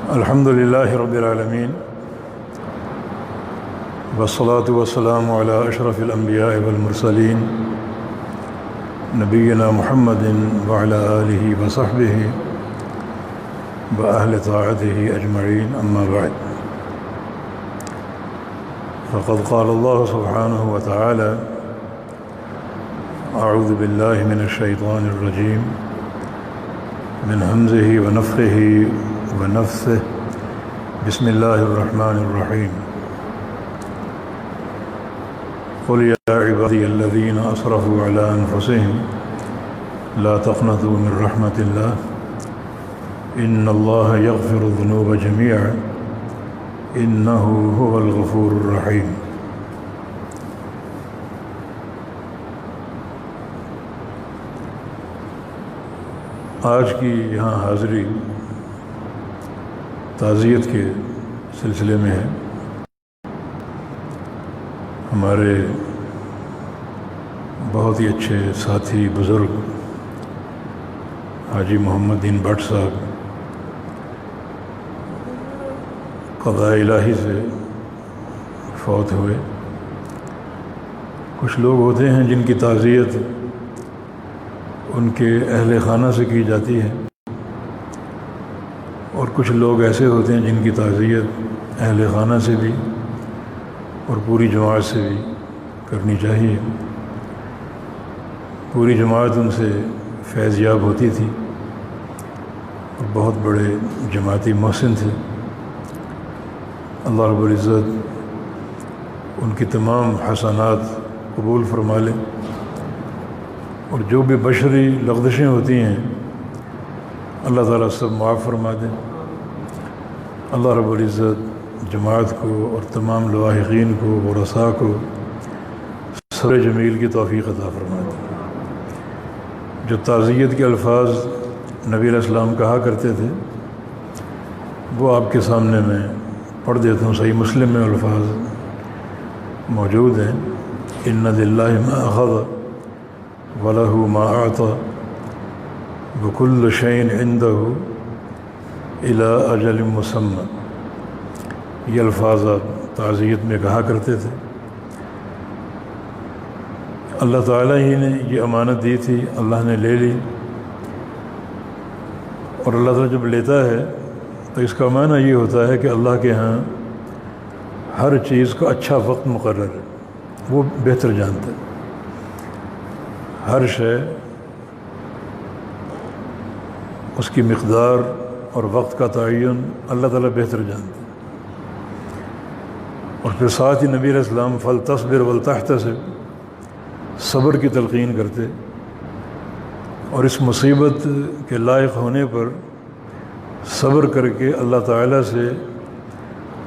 الحمد للہ رب العالمین والصلاة والسلام علی اشرف الانبیاء والمرسلین نبینا محمد وعلی آلہ وصحبہ وأہل طاعتہ اجمعین اما بعد فقد قال اللہ سبحانہ وتعالی اعوذ باللہ من الشیطان الرجیم من حمزہ ونفخہ ونفثہ بسم اللہ الرحمن الرحیم قل یا عبادی الذین اسرفوا علی انفسہم لا تقنطوا من رحمت اللہ ان اللہ یغفر الذنوب جميعا انہ هو الغفور الرحیم۔ آج کی یہاں حاضری تعزیت کے سلسلے میں ہے۔ ہمارے بہت ہی اچھے ساتھی بزرگ حاجی محمد دین بٹ صاحب قضاء الہی سے فوت ہوئے۔ کچھ لوگ ہوتے ہیں جن کی تعزیت ان کے اہل خانہ سے کی جاتی ہے، اور کچھ لوگ ایسے ہوتے ہیں جن کی تعزیت اہل خانہ سے بھی اور پوری جماعت سے بھی کرنی چاہیے۔ پوری جماعت ان سے فیض یاب ہوتی تھی اور بہت بڑے جماعتی محسن تھے۔ اللہ رب العزت ان کی تمام حسنات قبول فرما لے، اور جو بھی بشری لغزشیں ہوتی ہیں اللہ تعالیٰ سب معاف فرما دیں۔ اللہ رب العزت جماعت کو اور تمام لواحقین کو ورثاء کو صبر جمیل کی توفیق عطا فرما دیں۔ جو تعزیت کے الفاظ نبی علیہ السلام کہا کرتے تھے وہ آپ کے سامنے میں پڑھ دیتا ہوں۔ صحیح مسلم میں الفاظ موجود ہیں۔ ان للہ ما اخذ وَلَهُ مَا أَعْطَى وَكُلُّ شَيْءٍ عِنْدَهُ إِلَىٰ أَجَلٍ مُّسَمًّى۔ یہ الفاظ آپ تعزیت میں کہا کرتے تھے۔ اللہ تعالیٰ ہی نے یہ امانت دی تھی، اللہ نے لے لی، اور اللہ تعالیٰ جب لیتا ہے تو اس کا معنی یہ ہوتا ہے کہ اللہ کے ہاں ہر چیز کا اچھا وقت مقرر ہے، وہ بہتر جانتا ہے۔ ہر شے اس کی مقدار اور وقت کا تعین اللہ تعالیٰ بہتر جانتا ہے۔ اور پھر ساتھ ہی نبی علیہ السلام فَلْتَصْبِرْ وَلْتَحْتَسِبْ، صبر کی تلقین کرتے، اور اس مصیبت کے لائق ہونے پر صبر کر کے اللہ تعالیٰ سے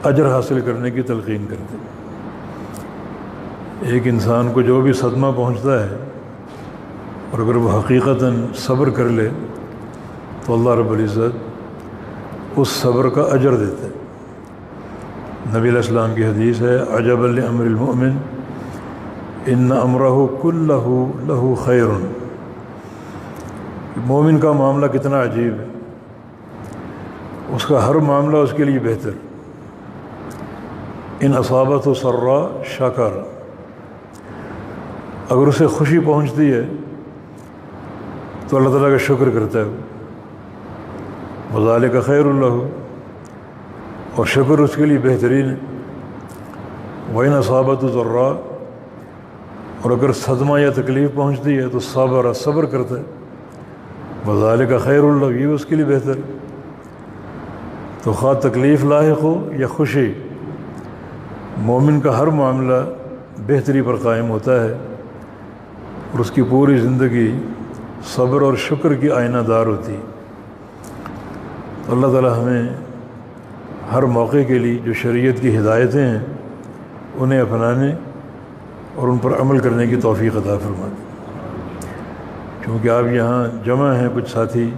اجر حاصل کرنے کی تلقین کرتے۔ ایک انسان کو جو بھی صدمہ پہنچتا ہے اور اگر وہ حقیقتاً صبر کر لے تو اللہ رب العزت اس صبر کا اجر دیتا ہے۔ نبی علیہ السلام کی حدیث ہے عجبا لامر المؤمن ان امرہ کلہ لہ خیر۔ مومن کا معاملہ کتنا عجیب ہے، اس کا ہر معاملہ اس کے لیے بہتر۔ ان اصابتہ سراء شکر، اگر اسے خوشی پہنچتی ہے تو اللہ تعالیٰ کا شکر کرتا ہے، وذالک خیر لہ، اور شکر اس کے لیے بہترین ہے۔ وَإِنْ أَصَابَتْهُ ضَرَّاء، اور اگر صدمہ یا تکلیف پہنچتی ہے تو صبر کرتا ہے، وذالک خیر لہ، یہ اس کے لیے بہتر ہے۔ تو خواہ تکلیف لاحق ہو یا خوشی، مومن کا ہر معاملہ بہتری پر قائم ہوتا ہے، اور اس کی پوری زندگی صبر اور شکر کی آئینہ دار ہوتی ہے۔ تو اللہ تعالیٰ ہمیں ہر موقع کے لیے جو شریعت کی ہدایتیں ہیں انہیں اپنانے اور ان پر عمل کرنے کی توفیق عطا فرما دیں۔ کیونکہ آپ یہاں جمع ہیں کچھ ساتھی،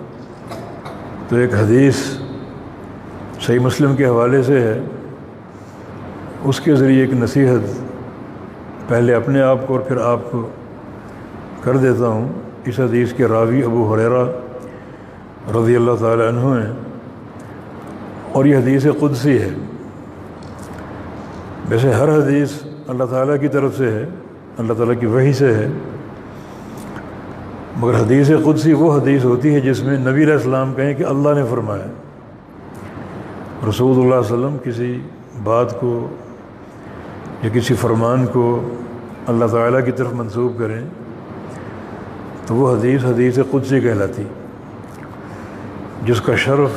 تو ایک حدیث صحیح مسلم کے حوالے سے ہے، اس کے ذریعے ایک نصیحت پہلے اپنے آپ کو اور پھر آپ کو کر دیتا ہوں۔ اس حدیث کے راوی ابو ہریرہ رضی اللہ تعالی عنہ ہیں، اور یہ حدیث قدسی ہے۔ ویسے ہر حدیث اللہ تعالیٰ کی طرف سے ہے، اللہ تعالیٰ کی وحی سے ہے، مگر حدیث قدسی وہ حدیث ہوتی ہے جس میں نبی علیہ السلام کہیں کہ اللہ نے فرمایا۔ رسول اللہ صلی اللہ علیہ وسلم کسی بات کو یا کسی فرمان کو اللہ تعالیٰ کی طرف منسوب کریں تو وہ حدیث قدسی کہلاتی، جس کا شرف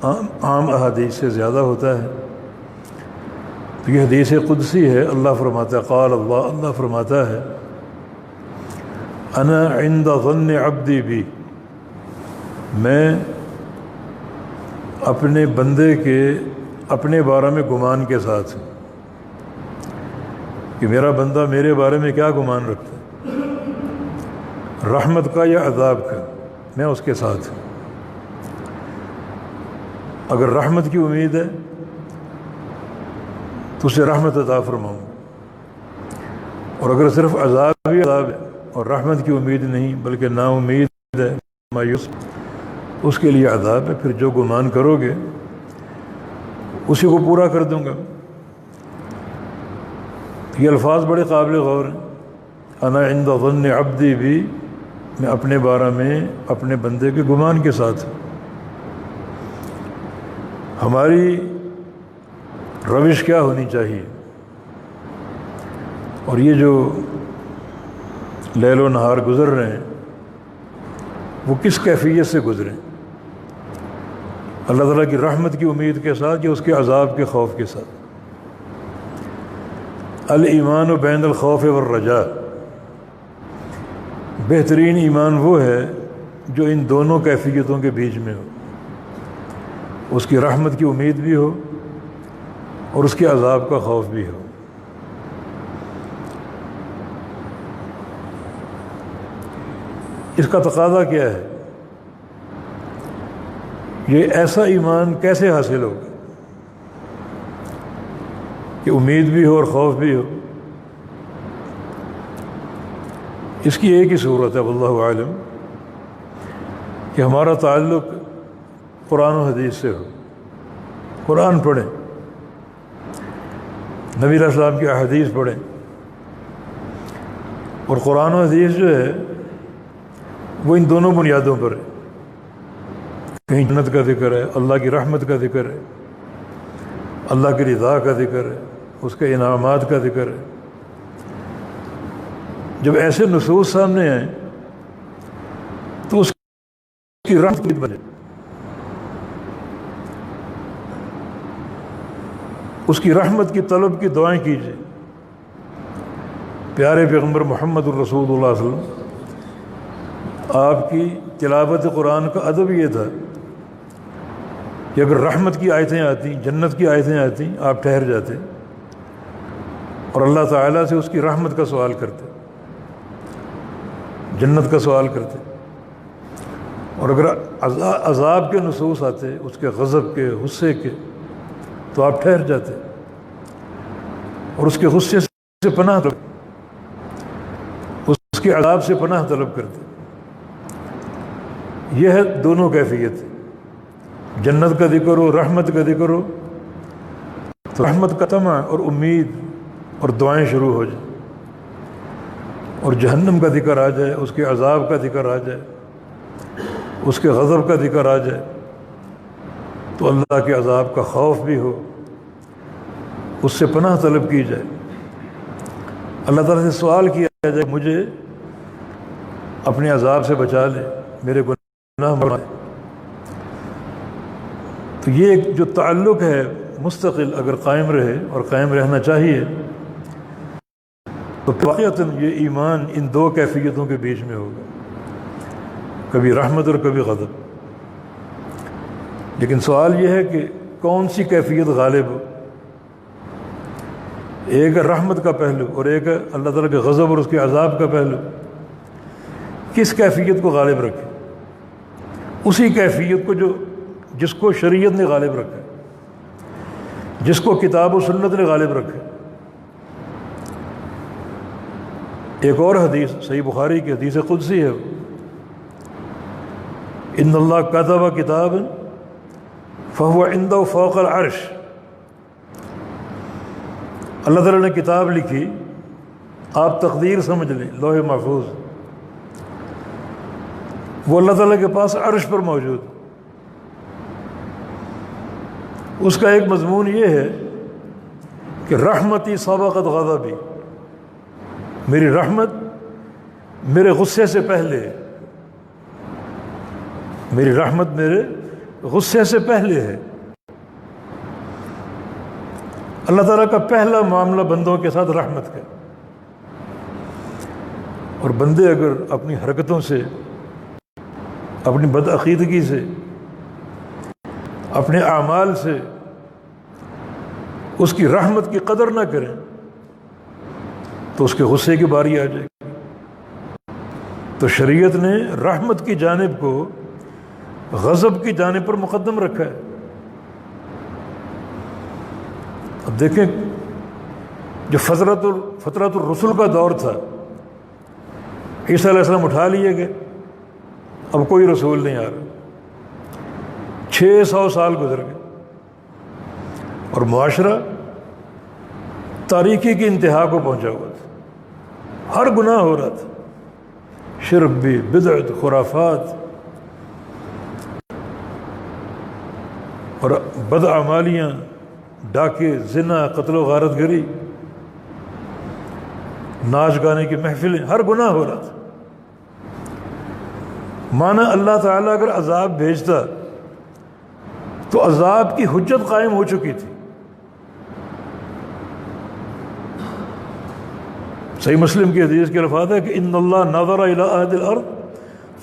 عام احادیث سے زیادہ ہوتا ہے۔ تو یہ حدیث قدسی ہے، اللہ فرماتا ہے، قال اللہ فرماتا ہے، انا عند ظن عبدی بی، میں اپنے بندے کے اپنے بارے میں گمان کے ساتھ ہوں، کہ میرا بندہ میرے بارے میں کیا گمان رکھتا ہے، رحمت کا یا عذاب کا، میں اس کے ساتھ ہوں۔ اگر رحمت کی امید ہے تو اسے رحمت عطا فرماؤں، اور اگر صرف عذاب ہی عذاب ہے اور رحمت کی امید نہیں بلکہ نا امید ہے، مایوس، اس کے لیے عذاب ہے، پھر جو گمان کرو گے اسی کو پورا کر دوں گا۔ یہ الفاظ بڑے قابل غور ہیں، انا عند ظن عبدی بھی، میں اپنے بارے میں اپنے بندے کے گمان کے ساتھ ہوں۔ ہماری روش کیا ہونی چاہیے، اور یہ جو لیل و نہار گزر رہے ہیں وہ کس کیفیت سے گزریں؟ اللہ تعالیٰ کی رحمت کی امید کے ساتھ یا اس کے عذاب کے خوف کے ساتھ؟ الایمان بین الخوف والرجاء، بہترین ایمان وہ ہے جو ان دونوں کیفیتوں کے بیچ میں ہو، اس کی رحمت کی امید بھی ہو اور اس کے عذاب کا خوف بھی ہو۔ اس کا تقاضا کیا ہے؟ یہ ایسا ایمان کیسے حاصل ہوگا کہ امید بھی ہو اور خوف بھی ہو؟ اس کی ایک ہی صورت ہے، واللہ عالم، کہ ہمارا تعلق قرآن و حدیث سے ہو، قرآن پڑھیں، نبی علیہ السلام کی احادیث پڑھیں، اور قرآن و حدیث جو ہے وہ ان دونوں بنیادوں پر ہے، کہیں جنت کا ذکر ہے، اللہ کی رحمت کا ذکر ہے، اللہ کی رضا کا ذکر ہے، اس کے انعامات کا ذکر ہے۔ جب ایسے نصوص سامنے آئیں تو اس کی رحمت کی بجائے اس کی رحمت کی طلب کی دعائیں کیجیے۔ پیارے پیغمبر محمد الرسول اللہ صلی اللہ علیہ وسلم، آپ کی تلاوت قرآن کا ادب یہ تھا کہ اگر رحمت کی آیتیں آتی، جنت کی آیتیں آتی، آپ ٹھہر جاتے اور اللہ تعالیٰ سے اس کی رحمت کا سوال کرتے، جنت کا سوال کرتے، اور اگر عذاب کے نصوص آتے، اس کے غضب کے، غصے کے، تو آپ ٹھہر جاتے اور اس کے غصے سے پناہ طلب، اس کے عذاب سے پناہ طلب کرتے۔ یہ ہے دونوں کیفیت، جنت کا ذکر ہو، رحمت کا ذکر ہو تو رحمت کا طمع اور امید اور دعائیں شروع ہو جائیں، اور جہنم کا ذکر آ جائے، اس کے عذاب کا ذکر آ جائے، اس کے غضب کا ذکر آ جائے تو اللہ کے عذاب کا خوف بھی ہو، اس سے پناہ طلب کی جائے، اللہ تعالیٰ سے سوال کیا جائے مجھے اپنے عذاب سے بچا لے، میرے گناہ معاف۔ تو یہ جو تعلق ہے مستقل اگر قائم رہے اور قائم رہنا چاہیے تو واقعتاً یہ ایمان ان دو کیفیتوں کے بیچ میں ہوگا، کبھی رحمت اور کبھی غضب۔ لیکن سوال یہ ہے کہ کون سی کیفیت غالب ہو؟ ایک ہے رحمت کا پہلو اور ایک ہے اللہ تعالیٰ کے غضب اور اس کے عذاب کا پہلو، کس کیفیت کو غالب رکھے؟ اسی کیفیت کو جس کو شریعت نے غالب رکھا، جس کو کتاب و سنت نے غالب رکھا۔ ایک اور حدیث صحیح بخاری کی حدیث قدسی ہے، ان اللہ کتب کتابا فہو عنده فوق العرش، اللہ تعالیٰ نے کتاب لکھی، آپ تقدیر سمجھ لیں، لوح محفوظ، وہ اللہ تعالیٰ کے پاس عرش پر موجود۔ اس کا ایک مضمون یہ ہے کہ رحمتی سبقت غضبی، میری رحمت میرے غصے سے پہلے ہے، میری رحمت میرے غصے سے پہلے ہے۔ اللہ تعالیٰ کا پہلا معاملہ بندوں کے ساتھ رحمت کا، اور بندے اگر اپنی حرکتوں سے، اپنی بدعقیدگی سے، اپنے اعمال سے اس کی رحمت کی قدر نہ کریں تو اس کے غصے کی باری آ جائے گی۔ تو شریعت نے رحمت کی جانب کو غضب کی جانب پر مقدم رکھا ہے۔ اب دیکھیں، جو فترۃ الرسل کا دور تھا، عیسیٰ علیہ السلام اٹھا لیے گئے، اب کوئی رسول نہیں آ رہا، 600 سال گزر گئے، اور معاشرہ تاریکی کی انتہا کو پہنچا ہوا تھا، ہر گناہ ہو رہا تھا، شرک بھی، بدعت، خرافات اور بدعمالیاں، ڈاکے، زنا، قتل و غارت گری، ناچ گانے کی محفلیں، ہر گناہ ہو رہا تھا۔ مانا اللہ تعالیٰ اگر عذاب بھیجتا تو عذاب کی حجت قائم ہو چکی تھی۔ صحیح مسلم کی حدیث کے الفاظ ہے کہ ان اللہ نظر الی اہل الارض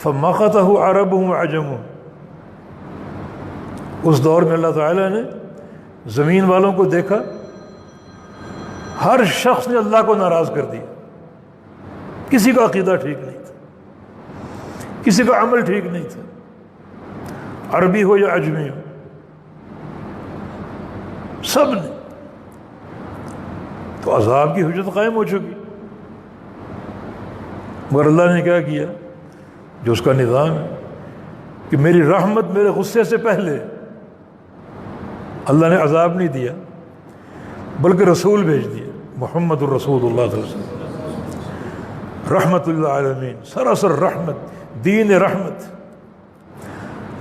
فمقتہ عربهم وعجمهم، اس دور میں اللہ تعالیٰ نے زمین والوں کو دیکھا، ہر شخص نے اللہ کو ناراض کر دیا، کسی کا عقیدہ ٹھیک نہیں تھا، کسی کا عمل ٹھیک نہیں تھا، عربی ہو یا عجمی ہو، سب نے۔ تو عذاب کی حجت قائم ہو چکی، مگر اللہ نے کیا کیا، جو اس کا نظام ہے کہ میری رحمت میرے غصے سے پہلے، اللہ نے عذاب نہیں دیا بلکہ رسول بھیج دیا، محمد الرسول اللہ صلی اللہ علیہ وسلم، رحمت للعالمین، سراسر رحمت، دین رحمت۔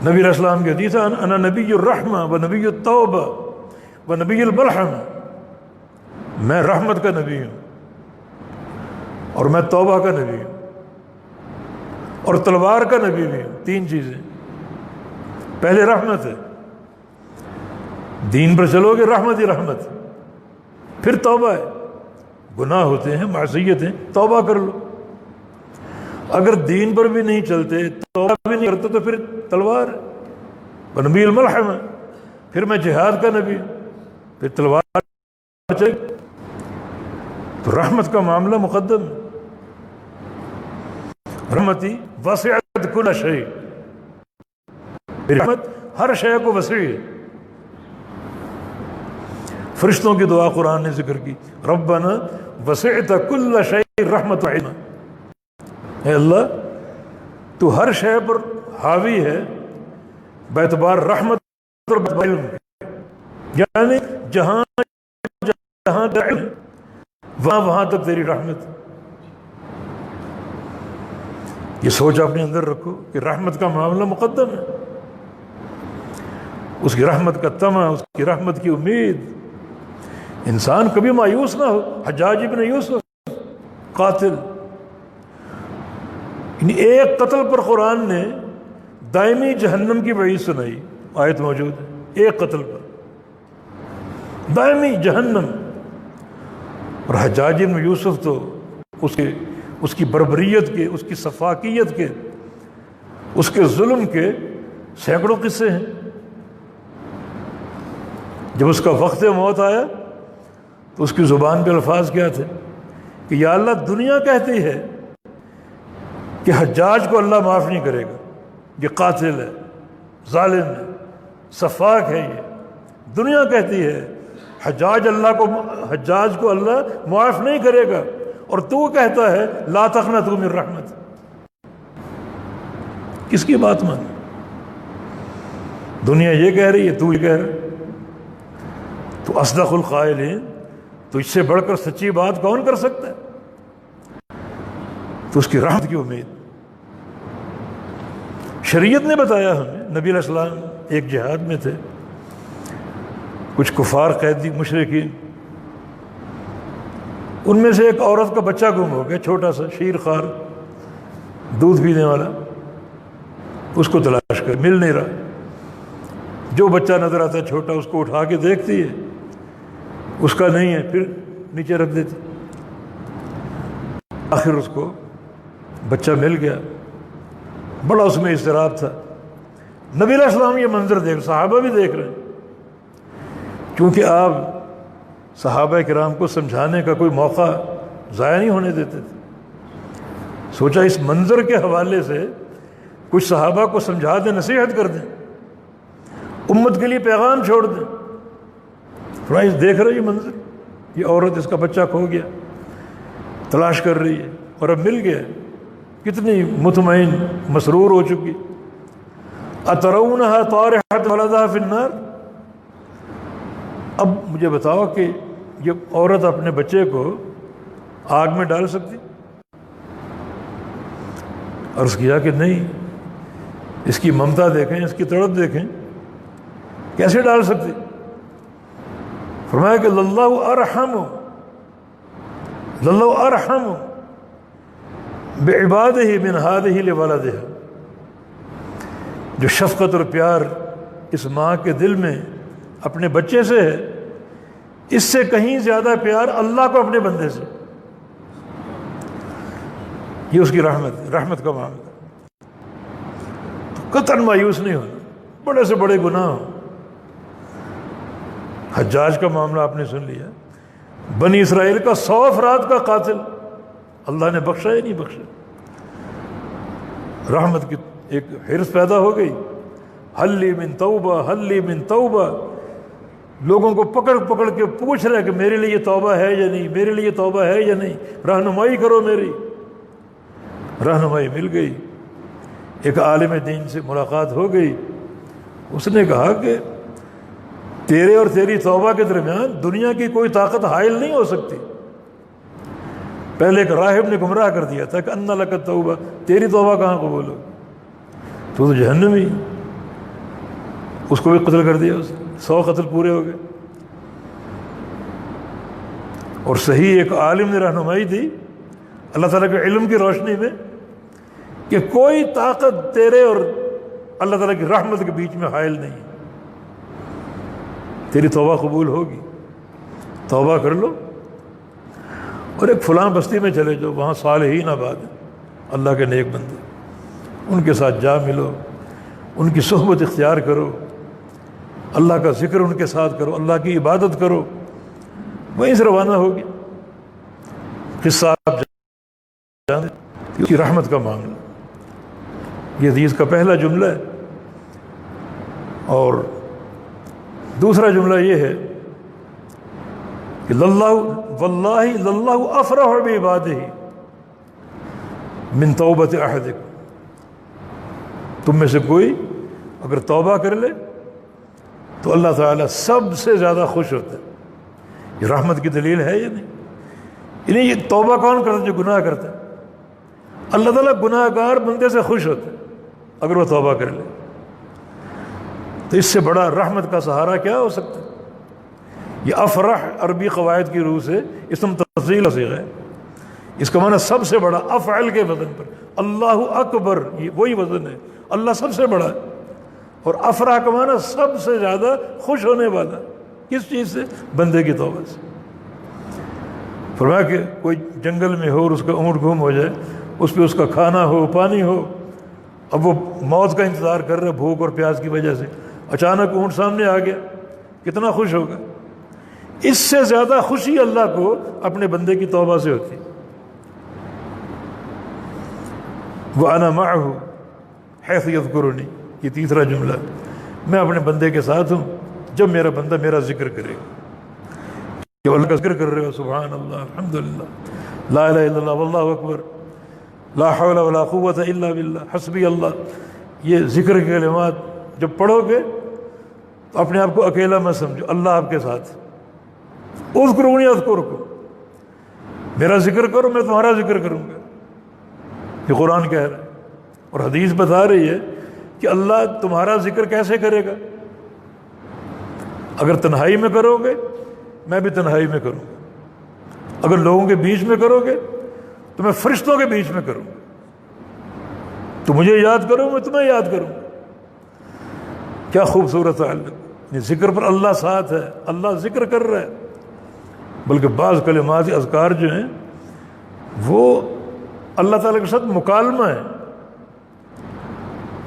نبی علیہ السلام کی حدیث ہے انا نبی الرحمہ و نبی التوبہ و نبی البلحمہ، میں رحمت کا نبی ہوں اور میں توبہ کا نبی ہوں اور تلوار کا نبی بھی ہوں۔ تین چیزیں، پہلے رحمت ہے، دین پر چلو گے رحمت ہی رحمت، پھر توبہ ہے، گناہ ہوتے ہیں، معصیتیں، توبہ کر لو۔ اگر دین پر بھی نہیں چلتے، توبہ بھی نہیں کرتے، تو پھر تلوار ہے، نبی الملحمہ، پھر میں جہاد کا نبی ہوں، پھر تلوار چلے۔ تو رحمت کا معاملہ مقدم ہے۔ رحمتی وسعت کل شیء، میری رحمت ہر شے کو وسیع ہے۔ فرشتوں کی دعا قرآن نے ذکر کی، ربنا وسعت کل شیء رحمت و علما، اے اللہ تو ہر شے پر حاوی ہے باعتبار رحمت اور علم، یعنی جہاں جہاں علم وہاں تک تیری رحمت۔ یہ سوچ اپنے اندر رکھو کہ رحمت کا معاملہ مقدم ہے، اس کی رحمت کا طمع، اس کی رحمت کی امید۔ انسان کبھی مایوس نہ ہو۔ حجاج ابن یوسف قاتل، ایک قتل پر قرآن نے دائمی جہنم کی وعید سنائی، آیت موجود ہے، ایک قتل پر دائمی جہنم۔ اور حجاج ابن یوسف تو اس کی بربریت کے، اس کی سفاکیت کے، اس کے ظلم کے سینکڑوں قصے ہیں۔ جب اس کا وقت موت آیا تو اس کی زبان پہ الفاظ کیا تھے کہ یا اللہ، دنیا کہتی ہے کہ حجاج کو اللہ معاف نہیں کرے گا، یہ قاتل ہے، ظالم ہے، سفاک ہے، یہ دنیا کہتی ہے حجاج کو اللہ معاف نہیں کرے گا، اور تو کہتا ہے لا تقنطوا من رحمت۔ کس کی بات مانی؟ دنیا یہ کہہ رہی ہے، تو یہ کہہ رہا، تو اصدق القائلین، تو اس سے بڑھ کر سچی بات کون کر سکتا ہے؟ تو اس کی رحمت کی امید۔ شریعت نے بتایا ہمیں، نبی علیہ السلام ایک جہاد میں تھے، کچھ کفار قیدی مشرکین، ان میں سے ایک عورت کا بچہ گم ہو گیا، چھوٹا سا شیر خوار دودھ پینے والا، اس کو تلاش کر مل نہیں رہا، جو بچہ نظر آتا ہے چھوٹا اس کو اٹھا کے دیکھتی ہے، اس کا نہیں ہے، پھر نیچے رکھ دیتی، آخر اس کو بچہ مل گیا، بڑا اس میں اضطراب تھا۔ نبی علیہ السلام یہ منظر دیکھ، صحابہ بھی دیکھ رہے ہیں، کیونکہ آپ صحابہ کرام کو سمجھانے کا کوئی موقع ضائع نہیں ہونے دیتے تھے۔ سوچا اس منظر کے حوالے سے کچھ صحابہ کو سمجھا دیں، نصیحت کر دیں، امت کے لیے پیغام چھوڑ دیں۔ فرائض دیکھ رہے یہ منظر، یہ عورت اس کا بچہ کھو گیا، تلاش کر رہی ہے اور اب مل گیا، کتنی مطمئن مسرور ہو چکی۔ اترونہا طارحۃ ولدہا فی النار، اب مجھے بتاؤ کہ یہ عورت اپنے بچے کو آگ میں ڈال سکتی؟ عرض کیا کہ نہیں، اس کی ممتا دیکھیں، اس کی تڑپ دیکھیں، کیسے ڈال سکتی؟ فرمایا کہ للہ ارحم بعبادہ من ہذہ لولدہا، جو شفقت اور پیار اس ماں کے دل میں اپنے بچے سے ہے، اس سے کہیں زیادہ پیار اللہ کو اپنے بندے سے۔ یہ اس کی رحمت کا معاملہ۔ تو قطعاً مایوس نہیں ہونا، بڑے سے بڑے گناہ ہوں۔ حجاج کا معاملہ آپ نے سن لیا، بنی اسرائیل کا 100 افراد کا قاتل اللہ نے بخشا یا نہیں بخشا؟ رحمت کی ایک حرص پیدا ہو گئی، حل لی من توبہ، حل لی من توبہ، لوگوں کو پکڑ پکڑ کے پوچھ رہے کہ میرے لیے توبہ ہے یا نہیں، میرے لیے توبہ ہے یا نہیں، رہنمائی کرو میری۔ رہنمائی مل گئی، ایک عالم دین سے ملاقات ہو گئی، اس نے کہا کہ تیرے اور تیری توبہ کے درمیان دنیا کی کوئی طاقت حائل نہیں ہو سکتی۔ پہلے ایک راہب نے گمراہ کر دیا تھا کہ ان لک توبہ، تیری توبہ کہاں قبول ہو، تو جہنمی، اس کو بھی قتل کر دیا، 100 قتل پورے ہو گئے۔ اور صحیح ایک عالم نے رہنمائی دی اللہ تعالیٰ کے علم کی روشنی میں کہ کوئی طاقت تیرے اور اللہ تعالیٰ کی رحمت کے بیچ میں حائل نہیں، تیری توبہ قبول ہوگی، توبہ کر لو، اور ایک فلاں بستی میں چلے جاؤ، وہاں صالحین آباد ہیں، اللہ کے نیک بندے، ان کے ساتھ جا ملو، ان کی صحبت اختیار کرو، اللہ کا ذکر ان کے ساتھ کرو، اللہ کی عبادت کرو، وہیں سے روانہ ہوگی۔ قصہ آپ جانتے، اس کی رحمت کا معاملہ، یہ حدیث کا پہلا جملہ ہے۔ اور دوسرا جملہ یہ ہے کہ واللہ للہ افرح بعبادہ من توبۃ احدکم، تم میں سے کوئی اگر توبہ کر لے تو اللہ تعالیٰ سب سے زیادہ خوش ہوتا ہے۔ یہ رحمت کی دلیل ہے یا نہیں؟ یعنی یہ توبہ کون کرتا ہے؟ جو گناہ کرتا ہے۔ اللہ تعالیٰ گناہ گار بندے سے خوش ہوتا ہے اگر وہ توبہ کر لے، تو اس سے بڑا رحمت کا سہارا کیا ہو سکتا ہے؟ یہ افرح عربی قواعد کی روح سے اسم تفضیل صیغہ ہے، اس کا معنی سب سے بڑا، افعل کے وزن پر، اللہ اکبر، یہ وہی وزن ہے، اللہ سب سے بڑا ہے۔ اور افرح کا معنی سب سے زیادہ خوش ہونے والا، کس چیز سے؟ بندے کی توبہ سے۔ فرمایا کہ کوئی جنگل میں ہو اور اس کا اونٹ گم ہو جائے، اس پہ اس کا کھانا ہو، پانی ہو، اب وہ موت کا انتظار کر رہا ہے بھوک اور پیاس کی وجہ سے، اچانک اونٹ سامنے آ گیا، کتنا خوش ہوگا؟ اس سے زیادہ خوشی اللہ کو اپنے بندے کی توبہ سے ہوتی۔ وَأَنَا مَعَهُ حَيْثُ يَذْكُرُنِي، یہ تیسرا جملہ، میں اپنے بندے کے ساتھ ہوں جب میرا بندہ میرا ذکر کرے گا۔ کہ اللہ کا ذکر کر رہے ہو، سبحان اللہ، الحمدللہ، لا الہ الا اللہ، واللہ اکبر، لا حول ولا قوة الا باللہ، حسبی اللہ، یہ ذکر کے کلمات جب پڑھو گے تو اپنے آپ کو اکیلا مت سمجھو، اللہ آپ کے ساتھ۔ اذکرونی اذکرکم، میرا ذکر کرو میں تمہارا ذکر کروں گا، یہ قرآن کہہ رہا ہے۔ اور حدیث بتا رہی ہے کہ اللہ تمہارا ذکر کیسے کرے گا؟ اگر تنہائی میں کرو گے میں بھی تنہائی میں کروں گا، اگر لوگوں کے بیچ میں کرو گے تو میں فرشتوں کے بیچ میں کروں گا، تو مجھے یاد کرو میں تمہیں یاد کروں گا۔ کیا خوبصورت تعلق، ذکر پر اللہ ساتھ ہے، اللہ ذکر کر رہا ہے۔ بلکہ بعض کلمات اذکار جو ہیں وہ اللہ تعالیٰ کے ساتھ مکالمہ ہے،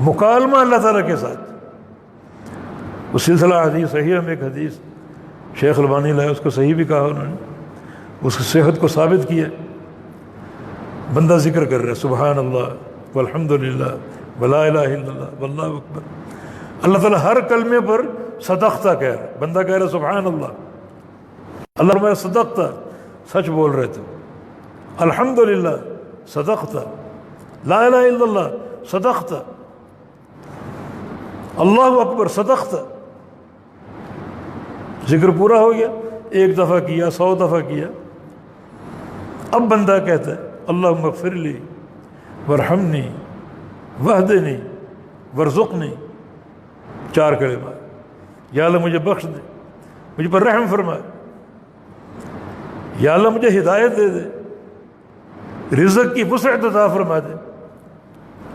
مکالمہ اللہ تعالیٰ کے ساتھ۔ وہ سلسلہ حدیث صحیح میں ایک حدیث شیخ البانی لائے، اس کو صحیح بھی کہا انہوں نے، اس کی صحت کو ثابت کیا۔ بندہ ذکر کر رہا ہے سبحان اللہ والحمد للہ ولا الہ الا اللہ واللہ اکبر، اللہ تعالیٰ ہر کلمے پر صدقتہ کہہ رہا ہے، بندہ کہہ رہا ہے سبحان اللہ، اللہ میں صدقتہ، سچ بول رہے تھے، الحمدللہ صدقتہ، لا الہ الا اللہ صدقتہ، اللہ اکبر صدقتہ۔ ذکر پورا ہو گیا، ایک دفعہ کیا، 100 دفعہ کیا، اب بندہ کہتا ہے اللہم اغفر لی وارحمنی واہدنی وارزقنی، 4 کلمات۔ یا اللہ مجھے بخش دے، مجھ پر رحم فرما، یا اللہ مجھے ہدایت دے دے، رزق کی وسعت عطا فرما دے۔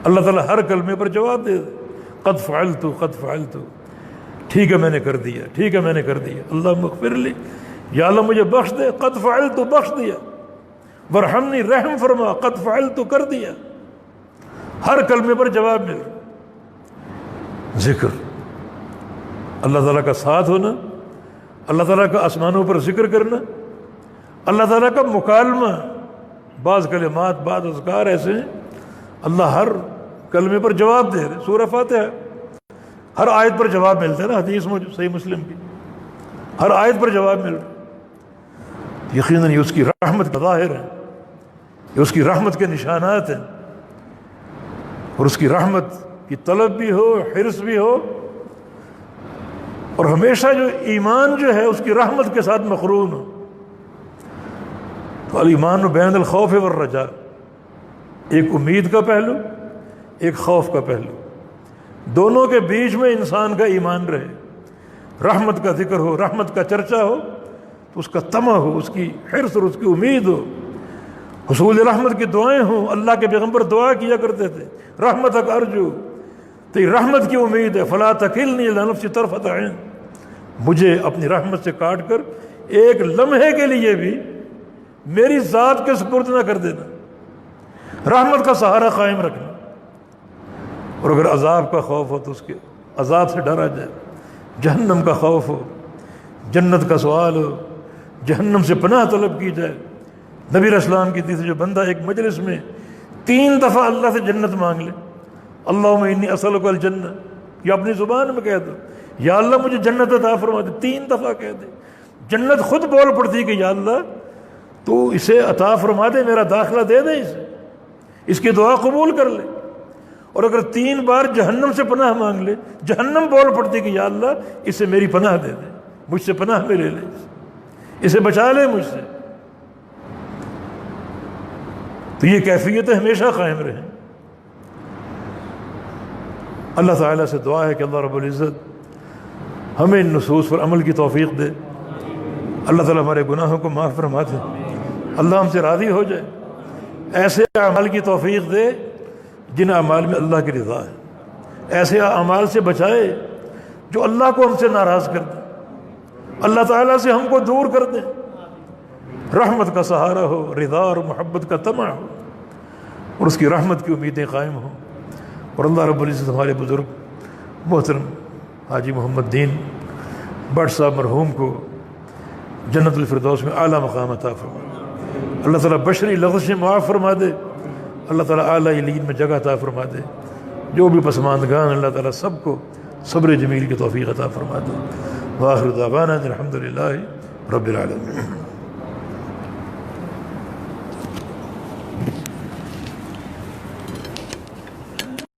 اللہ تعالیٰ ہر کلمے پر جواب دے دے، قد فعلت قد فعلت، ٹھیک ہے میں نے کر دیا، ٹھیک ہے میں نے کر دیا، اللہم اغفر لی، یا اللہ مجھے بخش دے، قد فعلت بخش دیا، وارحمنی رحم فرما، قد فعلت کر دیا، ہر کلمے پر جواب مل رہا۔ ذکر، اللہ تعالیٰ کا ساتھ ہونا، اللہ تعالیٰ کا آسمانوں پر ذکر کرنا، اللہ تعالیٰ کا مکالمہ۔ بعض کلمات بعض اذکار ایسے ہیں اللہ ہر کلمے پر جواب دے رہے، سورہ فاتحہ ہر آیت پر جواب ملتا ہے نا، حدیث میں صحیح مسلم کی ہر آیت پر جواب مل رہا۔ یقیناً یہ اس کی رحمت کا ظاہر ہے، یہ اس کی رحمت کے نشانات ہیں، اور اس کی رحمت کی طلب بھی ہو، حرص بھی ہو، اور ہمیشہ جو ایمان جو ہے اس کی رحمت کے ساتھ مقرون ہو۔ تو الایمان بین الخوف والرجاء، ایک امید کا پہلو، ایک خوف کا پہلو، دونوں کے بیچ میں انسان کا ایمان رہے، رحمت کا ذکر ہو، رحمت کا چرچا ہو تو اس کا طمع ہو، اس کی حرص اور اس کی امید ہو، حصول رحمت کی دعائیں ہوں۔ اللہ کے پیغمبر دعا کیا کرتے تھے رحمتک ارجو، تو یہ رحمت کی امید ہے، فلا تکلنی الی نفسی طرفۃ عین، مجھے اپنی رحمت سے کاٹ کر ایک لمحے کے لیے بھی میری ذات کے سپرد نہ کر دینا، رحمت کا سہارا قائم رکھنا۔ اور اگر عذاب کا خوف ہو تو اس کے عذاب سے ڈرا جائے، جہنم کا خوف ہو، جنت کا سوال ہو، جہنم سے پناہ طلب کی جائے۔ نبی علیہ السلام کی تھی جو بندہ ایک مجلس میں 3 دفعہ اللہ سے جنت مانگ لے، اللہم انی اسألک الجنہ، یا اپنی زبان میں کہہ دو یا اللہ مجھے جنت عطا فرما دے، 3 دفعہ کہہ دے، جنت خود بول پڑتی کہ یا اللہ تو اسے عطا فرما دے، میرا داخلہ دے دے، اسے اس کی دعا قبول کر لے۔ اور اگر 3 بار جہنم سے پناہ مانگ لے، جہنم بول پڑتی کہ یا اللہ اسے میری پناہ دے دے، مجھ سے پناہ میں لے لے، اسے بچا لے مجھ سے۔ تو یہ کیفیتیں ہمیشہ قائم رہیں۔ اللہ تعالیٰ سے دعا ہے کہ اللہ رب العزت ہمیں ان نصوص پر عمل کی توفیق دے، اللہ تعالیٰ ہمارے گناہوں کو معاف فرما دے، اللہ ہم سے راضی ہو جائے، ایسے اعمال کی توفیق دے جن اعمال میں اللہ کی رضا ہے، ایسے اعمال سے بچائے جو اللہ کو ہم سے ناراض کر دے، اللہ تعالیٰ سے ہم کو دور کر دے، رحمت کا سہارا ہو، رضا اور محبت کا طمع ہو، اور اس کی رحمت کی امیدیں قائم ہوں۔ اور اللہ رب العزت ہمارے بزرگ محترم حاجی محمد دین بٹ صاحب مرحوم کو جنت الفردوس میں اعلیٰ مقام عطا فرما، اللہ تعالیٰ بشری لغزشیں معاف فرما دے، اللہ تعالیٰ اعلیٰ علین میں جگہ عطا فرما دے، جو بھی پسماندگان اللہ تعالیٰ سب کو صبر جمیل کی توفیق عطا فرما دے۔ وآخر دعوانا الحمد للہ رب العالمین۔